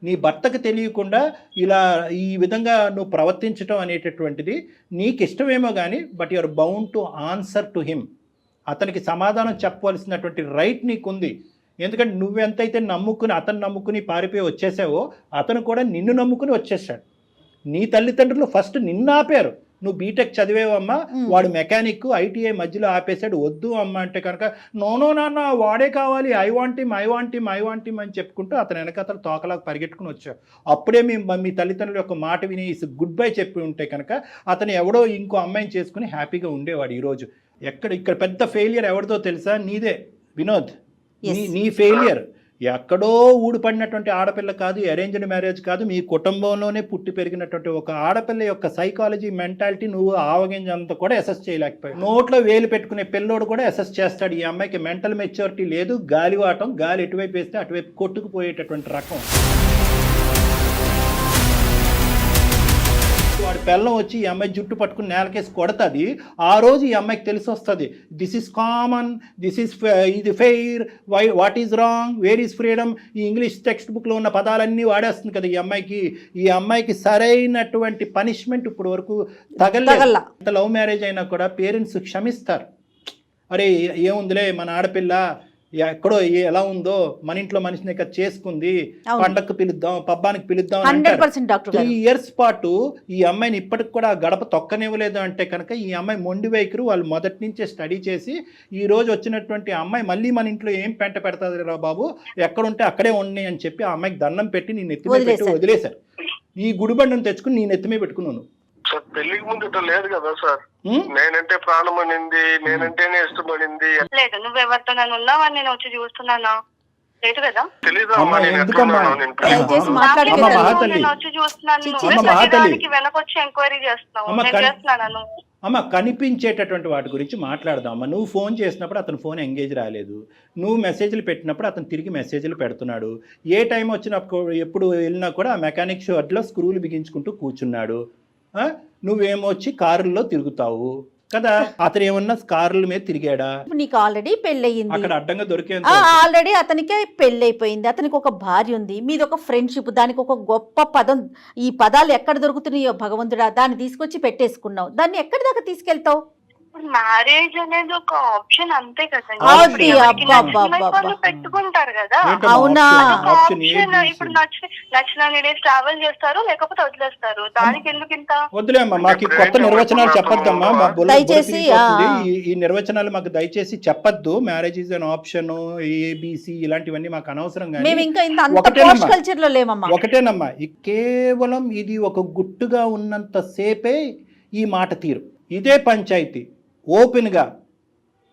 నీ భర్తకు తెలియకుండా ఇలా ఈ విధంగా నువ్వు ప్రవర్తించడం అనేటటువంటిది నీకు ఇష్టమేమో కానీ, but your bound to answer to him. అతనికి సమాధానం చెప్పవలసినటువంటి రైట్ నీకుంది. ఎందుకంటే నువ్వెంతైతే అతను నమ్ముకుని పారిపోయి వచ్చేసావో, అతను కూడా నిన్ను నమ్ముకుని వచ్చేసాడు. నీ తల్లిదండ్రులు ఫస్ట్ నిన్ను ఆపారు. నువ్వు బీటెక్ చదివేవమ్మా, వాడు మెకానిక్, ఐటీఐ మధ్యలో ఆపేశాడు. వద్దు అమ్మ అంటే కనుక నోనో నాన్న వాడే కావాలి, ఐ వాంట్ హిమ్ అని చెప్పుకుంటూ అతను వెనకతలు తోకలాగా పరిగెట్టుకుని వచ్చావు. అప్పుడే మీ తల్లిదండ్రుల యొక్క మాట విని గుడ్ బై చెప్పి ఉంటే కనుక అతను ఎవడో ఇంకో అమ్మాయిని చేసుకుని హ్యాపీగా ఉండేవాడు. ఈరోజు ఇక్కడ పెద్ద ఫెయిలియర్ ఎవరిదో తెలుసా? నీదే వినోద్. నీ ఫెయిలియర్ ఎక్కడో ఊడిపడినటువంటి ఆడపిల్ల కాదు, అరేంజ్డ్ మ్యారేజ్ కాదు, మీ కుటుంబంలోనే పుట్టి పెరిగినటువంటి ఒక ఆడపిల్ల యొక్క సైకాలజీ, మెంటాలిటీ నువ్వు ఆవగింజంతా కూడా అసెస్ చేయలేకపోయావు. నోట్లో వేలు పెట్టుకునే పిల్లోడు కూడా అసెస్ చేస్తాడు. ఈ అమ్మాయికి మెంటల్ మెచ్యూరిటీ లేదు, గాలివాటం, గాలి ఎటువైపు వేస్తే అటువైపు కొట్టుకుపోయేటటువంటి రకం. వాడి పిల్లం వచ్చి ఈ అమ్మాయి జుట్టు పట్టుకుని నేలకేసి కొడతాది. ఆ రోజు ఈ అమ్మాయికి తెలిసి వస్తుంది, దిస్ ఈజ్ కామన్, ఇది fair, what is wrong, where is freedom. ఈ ఇంగ్లీష్ టెక్స్ట్ బుక్లో ఉన్న పదాలన్నీ వాడేస్తుంది కదా ఈ అమ్మాయికి సరైనటువంటి పనిష్మెంట్ ఇప్పుడు వరకు తగల. లవ్ మ్యారేజ్ అయినా కూడా పేరెంట్స్ క్షమిస్తారు. అరే ఏముందిలే మన ఆడపిల్ల, ఎక్కడో ఎలా ఉందో మన ఇంట్లో మనిషిని ఇక్కడ చేసుకుంది, అవును. పండగకు పిలుద్దాం, పబ్బానికి పిలుద్దాం అని 100% డాక్టర్ 3 గారు. years పాటు ఈ అమ్మాయిని ఇప్పటికి కూడా గడప తొక్కనివ్వలేదు అంటే కనుక ఈ అమ్మాయి మొండి వైఖరి వాళ్ళు మొదటి నుంచే స్టడీ చేసి ఈ రోజు వచ్చినటువంటి అమ్మాయి మళ్ళీ మన ఇంట్లో ఏం పెంట పెడతాది రా బాబు, ఎక్కడుంటే అక్కడే ఉన్నాయి అని చెప్పి ఆ అమ్మాయికి దండం పెట్టి నీ నెత్తి మీద పెట్టి వదిలేశారు. ఈ గుడిబండను తెచ్చుకుని నీ నెత్తి మీద పెట్టుకున్నాను. సార్ పెళ్లికి ముందు ఇట్లా లేదు కదా సార్. నేనంటే ప్రాణం అనింది, నేనంటేనే ఇష్టపడింది. లేదు, నువ్వు ఎవరితో నన్ను ఉన్నావని నేను వచ్చి చూస్తున్నానా? లేదు కదా. తెలీదా అమ్మా, నేను ఎందుకమ్మా? ఎట్లున్నానో నేను దయచేసి అమ్మ, మాట్లాడకండి. మహాతల్లి. నేను వచ్చి చూస్తున్నాను. చిచ్చి, నువ్వే అమ్మ, మహాతల్లి. ప్రతిదానికి వెనకొచ్చి ఎంక్వైరీ చేస్తున్నావు. అమ్మ, నేను చేస్తున్నాను. అమ్మ, కనిపించేటటువంటి వాటి గురించి మాట్లాడదాం అమ్మ. నువ్వు ఫోన్ చేసినప్పుడు అతను ఫోన్ ఎంగేజ్ రాలేదు, నువ్వు మెసేజ్లు పెట్టినప్పుడు అతను తిరిగి మెసేజ్లు పెడుతున్నాడు, ఏ టైం వచ్చినప్పుడు ఎప్పుడు వెళ్ళినా కూడా ఆ మెకానిక్ షాప్లో స్క్రూలు బిగించుకుంటూ కూర్చున్నాడు. నువ్వేమో వచ్చి కారుల్లో తిరుగుతావు కదా, అతను ఏమన్నా కారుల మీద తిరిగాడా? నీకు ఆల్రెడీ పెళ్ళయింది, అక్కడ అడ్డంగా దొరికేంత ఆల్రెడీ అతనికి పెళ్ళైపోయింది, అతనికి ఒక భార్య ఉంది, మీది ఒక ఫ్రెండ్షిప్, దానికి ఒక గొప్ప పదం, ఈ పదాలు ఎక్కడ దొరుకుతున్నాయో భగవంతుడా, దాన్ని తీసుకొచ్చి పెట్టేసుకున్నావు, దాన్ని ఎక్కడి దాకా తీసుకెళ్తావు? మ్యారేజ్ అనేది ఒక ఆప్షన్ అంతే కదండి. అది ఇప్పుడు ఎవరికి అబ్బా, నచ్చిన అబ్బా, వాళ్ళు పెట్టుకుంటారు కదా. ఏంటమ్మా అవునా? ఒక ఆప్షన్ ఆప్షన్. ABC. ఇప్పుడు నచ్చిన డేస్ ట్రావెల్ చేస్తారు, లేకపోతే వదిలేస్తారు. దానికి ఎందుకు ఇంత? వద్దులే అమ్మా, మాకు ఈ కొత్త నిర్వచనాలు చెప్పొద్దమ్మా. మా దయచేసి, ఈ నిర్వచనాలు మాకు దయచేసి చెప్పొద్దు. Marriage is an option, ABC ఇలాంటివన్నీ మాకు అనవసరం. మేము కానీ ఇంకా ఇంత అంత ఒకటేనమ్మా. పోస్ట్ కల్చర్ లో లేమమ్మా. ఒకటేనమ్మా, కేవలం ఇది ఒక గుట్టుగా ఉన్నంత సేపే ఈ మాట తీరు. ఇదే పంచాయతీ ఓపెన్గా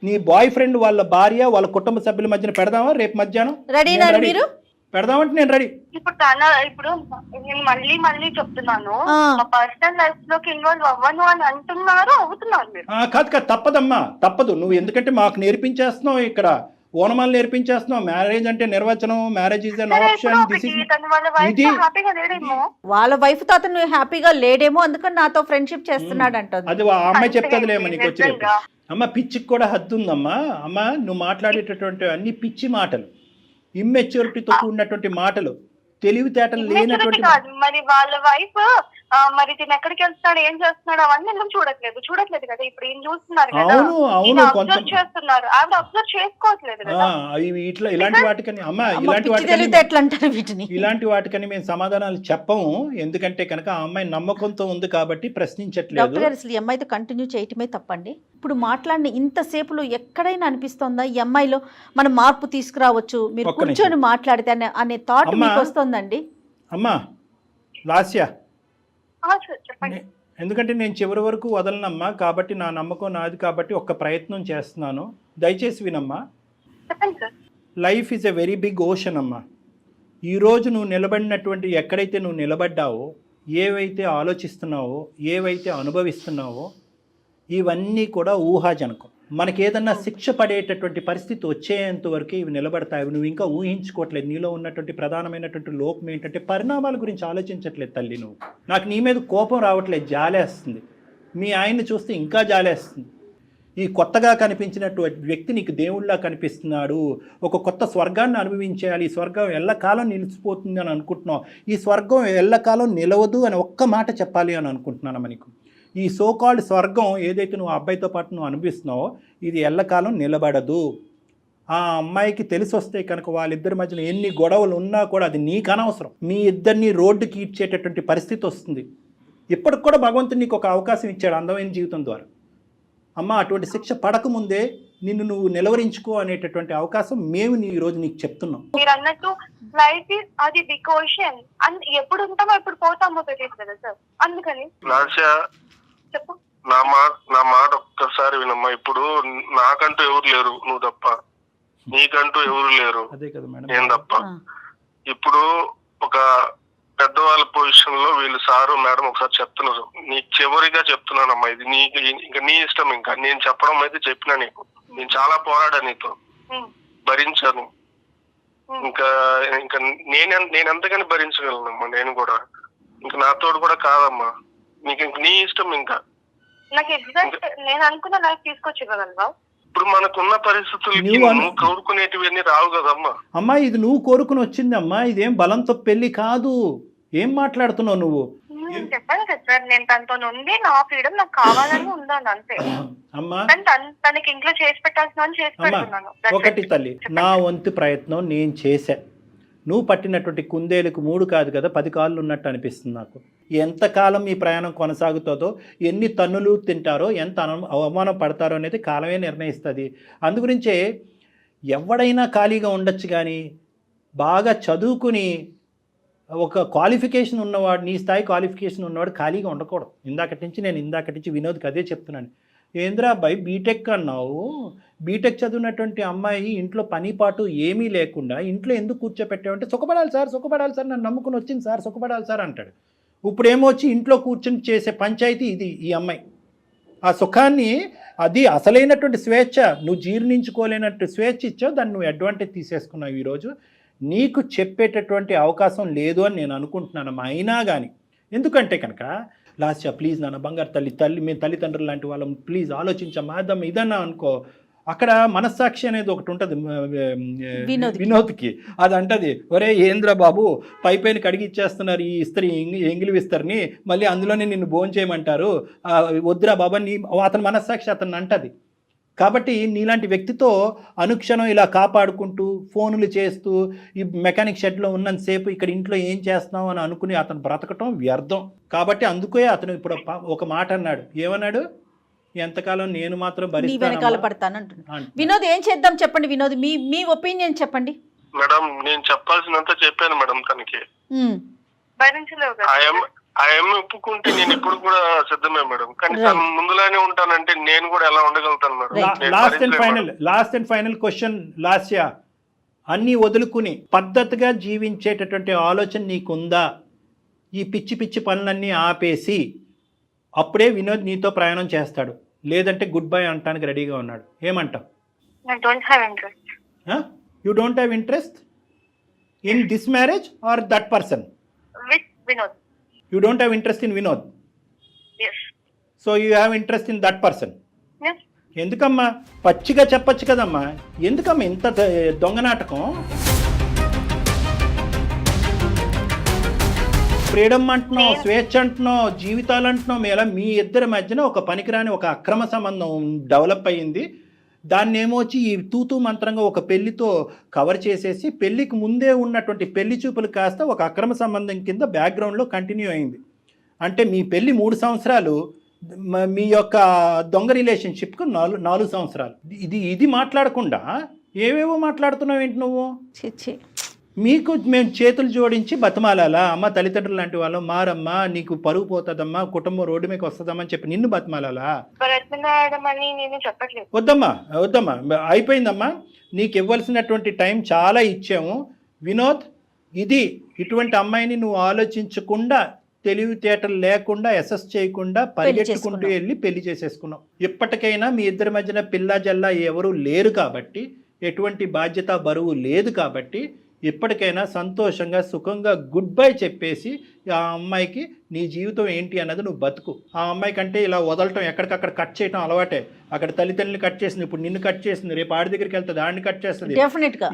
నీ బాయ్ ఫ్రెండ్ వాళ్ళ భార్య వాళ్ళ కుటుంబ సభ్యుల మధ్యన పెడదామా రేపు మధ్యాహ్నం? రెడీనా మీరు? పెడదామంటే నేను రెడీ. ఇప్పుడు నేను మళ్ళీ చెప్తున్నాను, మా పర్సనల్ లైఫ్ లోకి ఇన్వాల్వ్ అవ్వను అని అవుతున్నారు మీరు. కాదు తప్పదమ్మా, తప్పదు. నువ్వు ఎందుకంటే మాకు నేర్పించేస్తున్నావు ఇక్కడ, ఓనమాలు నేర్పించేస్తున్నావు. మ్యారేజ్ అంటే నిర్వచనం, marriage is an option, this is ఇది. వాళ్ళ వైఫ్ తో అతను హ్యాపీగా లేడేమో, అందుకని నాతో ఫ్రెండ్షిప్ చేస్తున్నాడు అంటుంది. అది ఆ అమ్మాయి చెప్తాదిలేమో నీకు వచ్చి రేపు. అమ్మ, పిచ్చికి కూడా హద్దు ఉందమ్మా. అమ్మ, నువ్వు మాట్లాడేటటువంటి అన్ని పిచ్చి మాటలు, ఇమ్మెచ్యూరిటీతో కూడినటువంటి మాటలు, తెలివితేటలు లేనటువంటి. మరి వాళ్ళ వైఫ్ మరి తిని ఎక్కడికి వెళ్తున్నాడు, ఏం చేస్తున్నాడు అవన్నీ ఎందుకు చూడట్లేదు కదా. ఇప్పుడు ఏం చూస్తున్నారు కదా, అవును కొంచెం చేస్తున్నారు. ఆవిడ అబ్జర్వ్ చేసుకోవట్లేదు కదా. ఇలాంటి వాటికని అమ్మ, ఇలాంటి వాటికని మేము సమాధానాలు చెప్పము. ఎందుకంటే కనుక ఆ అమ్మాయి నమ్మకంతో ఉంది కాబట్టి ప్రశ్నించట్లేదు. డాక్టర్ గారు, అసలు ఈ అమ్మాయితో కంటిన్యూ చేయటమే తప్పండి. ఇప్పుడు మాట్లాడిన ఇంతసేపులో ఎక్కడైనా అనిపిస్తోందా ఈ అమ్మాయిలో మనం మార్పు తీసుకురావచ్చు, మీరు కూర్చొని మాట్లాడితే అనే థాట్ మీకు వస్తుందండి? అమ్మా లాస్య, చెప్పండి. ఎందుకంటే నేను చివరి వరకు వదలనమ్మా, కాబట్టి నా నమ్మకం నాది కాబట్టి ఒక్క ప్రయత్నం చేస్తున్నాను. దయచేసి వినమ్మా. చెప్పండి sir. Life is a very big ocean అమ్మా. ఈరోజు నువ్వు నిలబడినటువంటి ఎక్కడైతే నువ్వు నిలబడ్డావో, ఏవైతే ఆలోచిస్తున్నావో, ఏవైతే అనుభవిస్తున్నావో, ఇవన్నీ కూడా ఊహాజనకం. మనకి ఏదన్నా శిక్ష పడేటటువంటి పరిస్థితి వచ్చేంత వరకు ఇవి నిలబడతాయి. నువ్వు ఇంకా ఊహించుకోవట్లేదు. నీలో ఉన్నటువంటి ప్రధానమైనటువంటి లోపం ఏంటంటే పరిణామాల గురించి ఆలోచించట్లేదు తల్లి. నువ్వు నాకు నీ మీద కోపం రావట్లేదు, జాలేస్తుంది. మీ ఆయన్ని చూస్తే ఇంకా జాలేస్తుంది. ఈ కొత్తగా కనిపించినటువంటి వ్యక్తి నీకు దేవుళ్ళలా కనిపిస్తున్నాడు. ఒక కొత్త స్వర్గాన్ని అనుభవించేయాలి, ఈ స్వర్గం ఎల్లకాలం నిలిచిపోతుంది అని అనుకుంటున్నావు. ఈ స్వర్గం ఎల్లకాలం నిలవదు అని ఒక్క మాట చెప్పాలి అని అనుకుంటున్నాను. నీకు ఈ సోకాల్డ్ స్వర్గం ఏదైతే నువ్వు అబ్బాయితో పాటు నువ్వు అనుభవిస్తున్నావో ఇది ఎల్లకాలం నిలబడదు. ఆ అమ్మాయికి తెలిసి వస్తే కనుక వాళ్ళిద్దరి మధ్యలో ఎన్ని గొడవలు ఉన్నా కూడా అది నీకు అనవసరం. మీ ఇద్దరిని రోడ్డుకి ఈడ్చేటటువంటి పరిస్థితి వస్తుంది. ఇప్పటికి కూడా భగవంతుడు నీకు ఒక అవకాశం ఇచ్చాడు అందమైన జీవితం ద్వారా. అమ్మ, అటువంటి శిక్ష పడకముందే నిన్ను నువ్వు నిలవరించుకో అనేటటువంటి అవకాశం మేము ఈరోజు నీకు చెప్తున్నాం. మీరు అన్నట్టు లైఫ్ ఇస్ అది బిగ్ ఓషన్. ఎప్పుడు ఉంటామో ఎప్పుడు పోతామో తెలియదు కదా సార్. అందుకని చెప్పు. నా మాట ఒక్కసారి వినమ్మా. ఇప్పుడు నాకంటూ ఎవరు లేరు, నువ్వు తప్ప. నీకంటూ ఎవరు లేరు, నేను తప్ప. ఇప్పుడు ఒక పెద్దవాళ్ళ పొజిషన్ లో వీళ్ళు సారు మేడం ఒకసారి చెప్తున్నారు. నీ చివరిగా చెప్తున్నానమ్మా, ఇది నీకు ఇంకా నీ ఇష్టం. ఇంకా నేను చెప్పడం అయితే చెప్పినా నీకు. నేను చాలా పోరాడా నీతో, భరించాను. ఇంకా ఇంకా నేను ఎంతగాని భరించగలనమ్మా. నేను కూడా ఇంకా నాతోడు కూడా కాదమ్మా. నీకు ఇంక నీ ఇష్టం. ఇంకా నాకు ఎగ్జాక్ట్ నేను అనుకున్న లైఫ్ తీసుకొచ్చివ్వగలవా? ఇప్పుడు మనకున్న పరిస్థితులకి నువ్వు కోరుకునేటివన్నీ రావు కదమ్మా. అమ్మా, ఇది నువ్వు కోరుకుని వచ్చిందమ్మా. ఇదేం బలంతో పెళ్లి కాదు. ఏం మాట్లాడుతున్నావు నువ్వు? నేను చెప్పాను కదా సార్, నేను తనతో ఉంది, నా ఫ్రీడమ్ నాకు కావాలని ఉండాలి అంతే. అమ్మా కానీ తనకి ఇంట్లో చేసి పెట్టాల్సిన చేసి పెడుతున్నాను. ఒకటి తల్లి, నా వంతు ప్రయత్నం నేను చేశా. నువ్వు పట్టినటువంటి కుందేలకు 3 కాదు కదా 10 కాళ్ళు ఉన్నట్టు అనిపిస్తుంది నాకు. ఎంతకాలం ఈ ప్రయాణం కొనసాగుతుందో, ఎన్ని తన్నులు తింటారో, ఎంత అవమానం పడతారో అనేది కాలమే నిర్ణయిస్తుంది. అందుగురించే ఎవడైనా ఖాళీగా ఉండొచ్చు, కానీ బాగా చదువుకుని ఒక క్వాలిఫికేషన్ ఉన్నవాడు, నీ స్థాయి క్వాలిఫికేషన్ ఉన్నవాడు ఖాళీగా ఉండకూడదు. ఇందాకటి నుంచి వినోద్కి అదే చెప్తున్నాను. ఏంద్రా అబ్బాయి బీటెక్ అన్నావు, బీటెక్ చదివినటువంటి అమ్మాయి ఇంట్లో పని పాటు ఏమీ లేకుండా ఇంట్లో ఎందుకు కూర్చోపెట్టావంటే, సుఖపడాలి సార్ నన్ను నమ్ముకుని వచ్చింది సార్, సుఖపడాలి సార్ అంటాడు. ఇప్పుడు ఏమొచ్చి ఇంట్లో కూర్చొని చేసే పంచాయతీ ఇది ఈ అమ్మాయి. ఆ సుఖాన్ని, అది అసలైనటువంటి స్వేచ్ఛ, నువ్వు జీర్ణించుకోలేనట్టు స్వేచ్ఛ ఇచ్చావు, దాన్ని నువ్వు అడ్వాంటేజ్ తీసేసుకున్నావు. ఈరోజు నీకు చెప్పేటటువంటి అవకాశం లేదు అని నేను అనుకుంటున్నాను. అయినా కానీ ఎందుకంటే కనుక లాస్య ప్లీజ్ నాన్న, బంగారు తల్లి మేము తల్లిదండ్రులు లాంటి వాళ్ళం, ప్లీజ్ ఆలోచించమ్మా, ఇదన్నా అనుకో. అక్కడ మనస్సాక్షి అనేది ఒకటి ఉంటుంది వినోద్కి. అది అంటది, ఒరే ఏంద్ర బాబు పైపైన కడిగి ఇచ్చేస్తున్నారు ఈ ఇస్త్రీ, ఎంగిలి విస్తరిని, మళ్ళీ అందులోనే నిన్ను భోజనం చేయమంటారు, వద్దురా బాబా నీ. అతని మనస్సాక్షి అతన్ని అంటది. కాబట్టి నీలాంటి వ్యక్తితో అనుక్షణం ఇలా కాపాడుకుంటూ ఫోన్లు చేస్తూ ఈ మెకానిక్ షెడ్లో ఉన్నంతసేపు ఇక్కడ ఇంట్లో ఏం చేస్తున్నావు అని అనుకుని అతను బ్రతకటం వ్యర్థం. కాబట్టి అందుకే అతను ఇప్పుడు ఒక మాట అన్నాడు. ఏమన్నాడు? ఎంతకాలం నేను మాత్రం భరిస్తాను. వినోద్ ఏం చేద్దాం చెప్పండి. వినోద్ మీ ఒపీనియన్ చెప్పండి. మేడం నేను చెప్పాల్సినంత చెప్పాను మేడం తనకి. ఆయమ్మ ఒప్పుకుంటే నేను ఇప్పుడు కూడా సిద్ధమే మేడం. కానీ తను ముందులానే ఉంటానంటే నేను కూడా ఎలా ఉండగలుగుతాను madam? Last and final question Lasya, అన్నీ వదులుకుని పద్ధతిగా జీవించేటటువంటి ఆలోచన నీకుందా? ఈ పిచ్చి పిచ్చి పనులన్నీ ఆపేసి అప్పుడే వినోద్ నీతో ప్రయాణం చేస్తాడు, లేదంటే గుడ్ బై అంటానికి రెడీగా ఉన్నాడు. ఏమంటావు? You don't have interest in this marriage or that person? You don't have interest in Vinod? Yes. So you have interest in that person? Yes. ఎందుకమ్మా పచ్చిగా చెప్పచ్చు కదమ్మా, ఎందుకమ్మా ఇంత దొంగ నాటకం? ఫ్రీడమ్ అంటున్నావు, స్వేచ్ఛ అంటున్నావు, జీవితాలు అంటున్నావు. ఎలా మీ ఇద్దరి మధ్యన ఒక పనికిరాని ఒక అక్రమ సంబంధం డెవలప్ అయ్యింది. దాన్ని ఏమొచ్చి ఈ తూతూ మంత్రంగా ఒక పెళ్లితో కవర్ చేసేసి పెళ్లికి ముందే ఉన్నటువంటి పెళ్లి చూపులు కాస్త ఒక అక్రమ సంబంధం కింద బ్యాక్గ్రౌండ్లో కంటిన్యూ అయింది. అంటే మీ పెళ్లి 3 సంవత్సరాలు, మీ యొక్క దొంగ రిలేషన్షిప్కు 4 సంవత్సరాలు. ఇది మాట్లాడకుండా ఏవేవో మాట్లాడుతున్నావు ఏంటి నువ్వు? మీకు మేము చేతులు జోడించి బతిమాలాలా? అమ్మ తల్లిదండ్రులు లాంటి వాళ్ళు మారమ్మా, నీకు పరువు పోతుందమ్మా, కుటుంబం రోడ్డు మీకు వస్తుందమ్మా అని చెప్పి నిన్ను బతిమాలాలా? వద్దమ్మా అయిపోయిందమ్మా. నీకు ఇవ్వాల్సినటువంటి టైం చాలా ఇచ్చాము వినోద్. ఇటువంటి అమ్మాయిని నువ్వు ఆలోచించకుండా, తెలివితేటలు లేకుండా, అసెస్ చేయకుండా పరిగెట్టుకుంటూ వెళ్ళి పెళ్లి చేసేసుకున్నావు. ఇప్పటికైనా మీ ఇద్దరి మధ్యన పిల్లా జల్లా ఎవరు లేరు కాబట్టి, ఎటువంటి బాధ్యత బరువు లేదు కాబట్టి ఇప్పటికైనా సంతోషంగా సుఖంగా గుడ్ బై చెప్పేసి ఆ అమ్మాయికి నీ జీవితం ఏంటి అన్నది నువ్వు బతుకు. ఆ అమ్మాయి కంటే ఇలా వదలటం, ఎక్కడికక్కడ కట్ చేయటం అలవాటే. అక్కడ తల్లిదండ్రులు కట్ చేసింది, ఇప్పుడు నిన్ను కట్ చేసింది, రేపు ఆడి దగ్గరికి వెళ్తుంది, ఆడిని కట్ చేస్తుంది.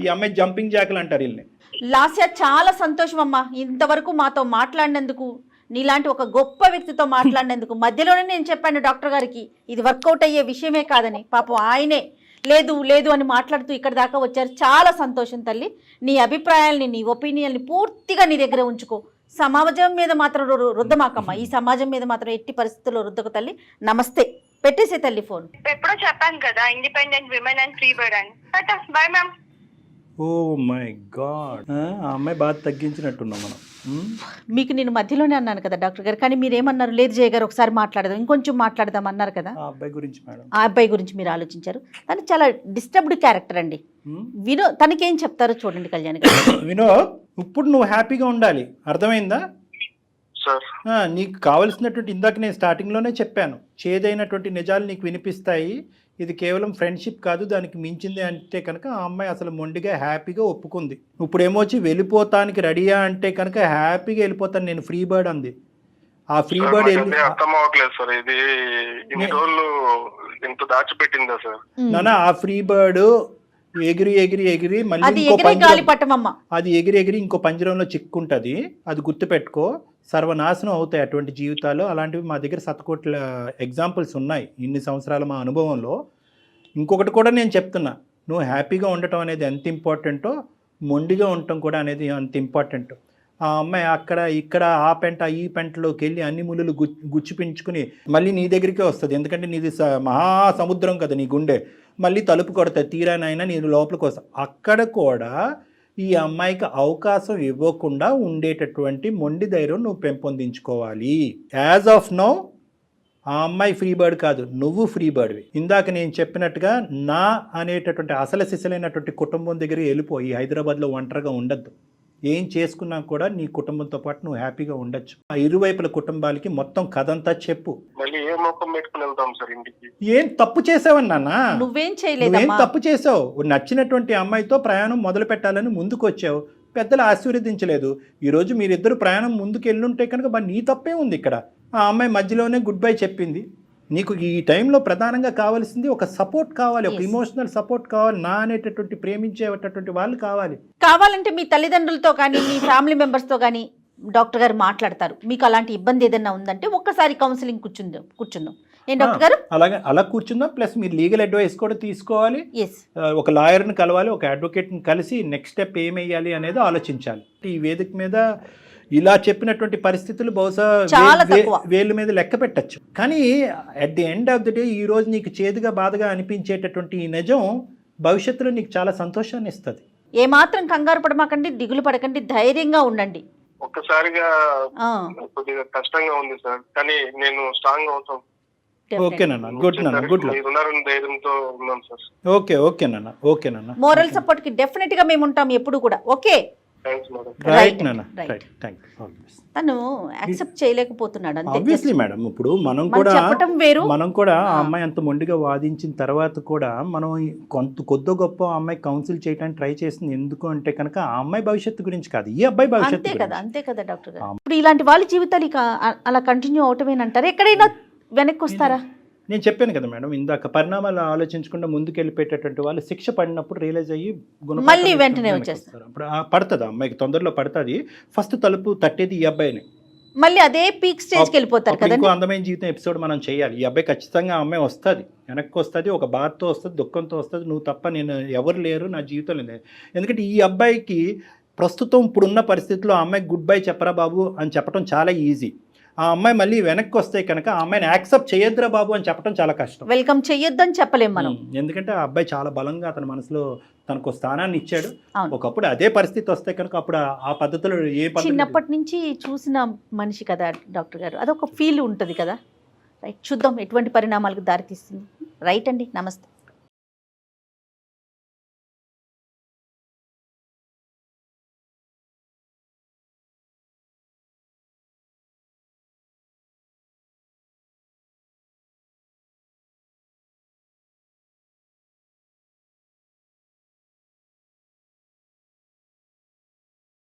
ఈ అమ్మాయి జంపింగ్ జాకులు అంటారు వీళ్ళని. లాస్య చాలా సంతోషం అమ్మా, ఇంతవరకు మాతో మాట్లాడినందుకు, నీలాంటి ఒక గొప్ప వ్యక్తితో మాట్లాడినందుకు. మధ్యలోనే నేను చెప్పాను డాక్టర్ గారికి ఇది వర్కౌట్ అయ్యే విషయమే కాదని. పాపం ఆయనే లేదు అని మాట్లాడుతూ ఇక్కడ దాకా వచ్చారు. చాలా సంతోషం తల్లి. నీ అభిప్రాయాల్ని, నీ ఒపీనియన్ని పూర్తిగా నీ దగ్గర ఉంచుకో. సమాజం మీద మాత్రం రుద్దమాకమ్మా. ఈ సమాజం మీద మాత్రం ఎట్టి పరిస్థితుల్లో రుద్దకు తల్లి. నమస్తే. పెట్టేసే తల్లి ఫోన్. ఎప్పుడో చెప్పాను కదా, independent women and free bird అని. Bye ma'am. Oh my God, ఆ అమ్మాయి బాగా తగ్గించినట్టున్నాం మనం. మీకు నేను మధ్యలోనే అన్నాను కదా డాక్టర్ గారు, కానీ మీరేమన్నారు? లేదు జయ గారు ఒకసారి మాట్లాడదాం, ఇంకొంచెం మాట్లాడదాం అన్నారు కదా. ఆ అబ్బాయి గురించి మేడం, ఆ అబ్బాయి గురించి మీరు ఆలోచించారు. తను చాలా డిస్టర్బ్డ్ క్యారెక్టర్ అండి. వినోద్ తనకేం చెప్తారో చూడండి కళ్యాణ్ గారు. వినోద్ ఇప్పుడు నువ్వు హ్యాపీగా ఉండాలి, అర్థమైందా? నీకు కావలసినటువంటి, ఇందాక నేను స్టార్టింగ్లోనే చెప్పాను, చేదైనటువంటి నిజాలు నీకు వినిపిస్తాయి. ఇది కేవలం ఫ్రెండ్షిప్ కాదు, దానికి మించింది అంటే కనుక ఆ అమ్మాయి అసలు మొండిగా హ్యాపీగా ఒప్పుకుంది. ఇప్పుడు ఏమొచ్చి వెళ్ళిపోతానికి రెడీయా అంటే కనుక హ్యాపీగా వెళ్ళిపోతాను నేను, ఫ్రీ బర్డ్ అంది. ఆ ఫ్రీ బర్డ్ నానా, ఆ ఫ్రీ బర్డ్ ఎగిరి మళ్ళీ అది ఎగిరి ఇంకో పంజరంలో చిక్కుంటది. అది గుర్తుపెట్టుకో. సర్వనాశనం అవుతాయి అటువంటి జీవితాలు. అలాంటివి మా దగ్గర శతకోట్ల ఎగ్జాంపుల్స్ ఉన్నాయి ఇన్ని సంవత్సరాల మా అనుభవంలో. ఇంకొకటి కూడా నేను చెప్తున్నా, నువ్వు హ్యాపీగా ఉండటం అనేది ఎంత ఇంపార్టెంటో మొండిగా ఉండటం కూడా అనేది అంత ఇంపార్టెంట్. ఆ అమ్మాయి అక్కడ ఇక్కడ ఆ పెంట ఈ పెంటలోకి వెళ్ళి అన్ని ముళ్ళు గుచ్చిపించుకుని మళ్ళీ నీ దగ్గరికే వస్తుంది. ఎందుకంటే నీది మహాసముద్రం కదా నీ గుండె. మళ్ళీ తలుపు కొడతాయి, తీరానైనా నేను లోపలికి వస్తా. అక్కడ కూడా ఈ అమ్మాయికి అవకాశం ఇవ్వకుండా ఉండేటటువంటి మొండి ధైర్యం నువ్వు పెంపొందించుకోవాలి. యాజ్ ఆఫ్ నౌ ఆ అమ్మాయి ఫ్రీ బర్డ్ కాదు, నువ్వు ఫ్రీ బర్డ్వి. ఇందాక నేను చెప్పినట్టుగా నా అనేటటువంటి అసలు సిసలైనటువంటి కుటుంబం దగ్గర వెళ్ళిపోయి హైదరాబాద్లో ఒంటరిగా ఉండద్దు. ఏం చేసుకున్నా కూడా నీ కుటుంబంతో పాటు నువ్వు హ్యాపీగా ఉండొచ్చు. ఆ ఇరువైపుల కుటుంబాలకి మొత్తం కథంతా చెప్పు. మళ్ళీ ఏ మొక్కం పెట్టుకుని వెళ్తాం సార్ ఇంటికి? ఏం తప్పు చేసావని నాన్న? నువ్వేం నువ్వేం చేయలేదు, తప్పు చేసావు? నచ్చినటువంటి అమ్మాయితో ప్రయాణం మొదలు పెట్టాలని ముందుకు వచ్చావు, పెద్దలు ఆశీర్వదించలేదు. ఈరోజు మీరిద్దరు ప్రయాణం ముందుకు వెళ్ళుంటే కనుక మరి నీ తప్పే ఉంది ఇక్కడ. ఆ అమ్మాయి మధ్యలోనే గుడ్ బై చెప్పింది. నీకు ఈ టైంలో ప్రధానంగా కావాల్సింది ఒక సపోర్ట్ కావాలి, ఒక ఇమోషనల్ సపోర్ట్ కావాలి. నా అనేటటువంటి ప్రేమించేటటువంటి వాళ్ళు కావాలి. కావాలంటే మీ తల్లిదండ్రులతో కానీ మీ ఫ్యామిలీ మెంబర్స్తో కానీ డాక్టర్ గారు మాట్లాడతారు. మీకు అలాంటి ఇబ్బంది ఏదైనా ఉందంటే ఒక్కసారి కౌన్సిలింగ్ కూర్చుందాం. ఏం డాక్టర్ గారు? అలా కూర్చుందాం. ప్లస్ మీరు లీగల్ అడ్వైస్ కూడా తీసుకోవాలి. ఎస్, ఒక లాయర్ని కలవాలి, ఒక అడ్వకేట్ని కలిసి నెక్స్ట్ స్టెప్ ఏమేయాలి అనేది ఆలోచించాలి. ఈ వేదిక మీద ఇలా చెప్పినటువంటి పరిస్థితులు బహుశా వేళ్ళ మీద లెక్క పెట్టచ్చు. కానీ at the end of the day ఈ రోజు నీకు చేదుగా బాధగా అనిపించేటటువంటి ఈ నిజం భవిష్యత్తులో నీకు చాలా సంతోషాన్ని ఇస్తుంది. ఏమాత్రం కంగారు పడమాకండి, దిగులు పడకండి, ధైర్యంగా ఉండండి. ఒక్కసారిగా కొద్దిగా కష్టంగా ఉంది సార్, కానీ నేను స్ట్రాంగ్ అవుతాం. ఓకేనన్నా, గుడ్ నాన్న, గుడ్ లక్. మీరున్నారని ధైర్యంతో ఉన్నాం సార్. ఓకేనన్నా. మోరల్ సపోర్ట్ కి డెఫినెట్ గా మేము ఉంటాం ఎప్పుడు కూడా. Okay, thanks madam. రైట్ నాన్న, రైట్, థ్యాంక్ యూ. తను యాక్సెప్ట్ చేయలేకపోతున్నాడు అంతే. ఆబ్వియస్లీ మేడం, ఇప్పుడు మనం చెప్పటం వేరు. ఆ అమ్మాయి అంత మొండిగా వాదించిన తర్వాత కూడా మనం కొద్ది గొప్ప ఆ అమ్మాయి కౌన్సిల్ చేయడానికి ట్రై చేసింది. ఎందుకు అంటే కనుక ఆ అమ్మాయి భవిష్యత్తు గురించి కాదు, ఈ అబ్బాయి భవిష్యత్తు గురించి. అంతే కదా డాక్టర్ గారు. ఇప్పుడు ఇలాంటి వాళ్ళ జీవితాలు ఇక అలా కంటిన్యూ అవటమేనంటారు? ఎక్కడైనా వెనక్కి వస్తారా? నేను చెప్పాను కదా మేడం ఇందాక, పరిణామాలు ఆలోచించకుండా ముందుకు వెళ్ళిపోయేటటువంటి వాళ్ళు శిక్ష పడినప్పుడు రియలైజ్ అయ్యి మళ్ళీ వెంటనే వచ్చేస్తారు. అప్పుడు పడుతుంది, అమ్మాయికి తొందరలో పడుతుంది. ఫస్ట్ తలుపు తట్టేది ఈ అబ్బాయిని. మళ్ళీ అదే పీక్ స్టేజ్కి వెళ్ళిపోతారు కదా. ఇంకో అందమైన జీవితం ఎపిసోడ్ మనం చేయాలి. ఈ అబ్బాయి ఖచ్చితంగా ఆ అమ్మాయి వస్తుంది, వెనక్కి వస్తుంది, ఒక బాధతో వస్తుంది, దుఃఖంతో వస్తుంది. నువ్వు తప్ప నేను ఎవరు లేరు నా జీవితంలో లేదు. ఎందుకంటే ఈ అబ్బాయికి ప్రస్తుతం ఇప్పుడున్న పరిస్థితుల్లో ఆ అమ్మాయికి గుడ్ బై చెప్పరా బాబు అని చెప్పడం చాలా ఈజీ. ఆ అమ్మాయి మళ్ళీ వెనక్కి వస్తే కనుక ఆ అమ్మాయిని యాక్సెప్ట్ చేయొద్దురా బాబు అని చెప్పడం చాలా కష్టం. వెల్కమ్ చేయొద్దని చెప్పలేం మనం. ఎందుకంటే ఆ అబ్బాయి చాలా బలంగా అతని మనసులో తనకు స్థానాన్ని ఇచ్చాడు. ఒకప్పుడు అదే పరిస్థితి వస్తే కనుక అప్పుడు ఆ పద్ధతిలో చిన్నప్పటి నుంచి చూసిన మనిషి కదా డాక్టర్ గారు, అదొక ఫీల్ ఉంటుంది కదా. రైట్, చూద్దాం ఎటువంటి పరిణామాలకు దారితీస్తుంది. రైట్ అండి, నమస్తే.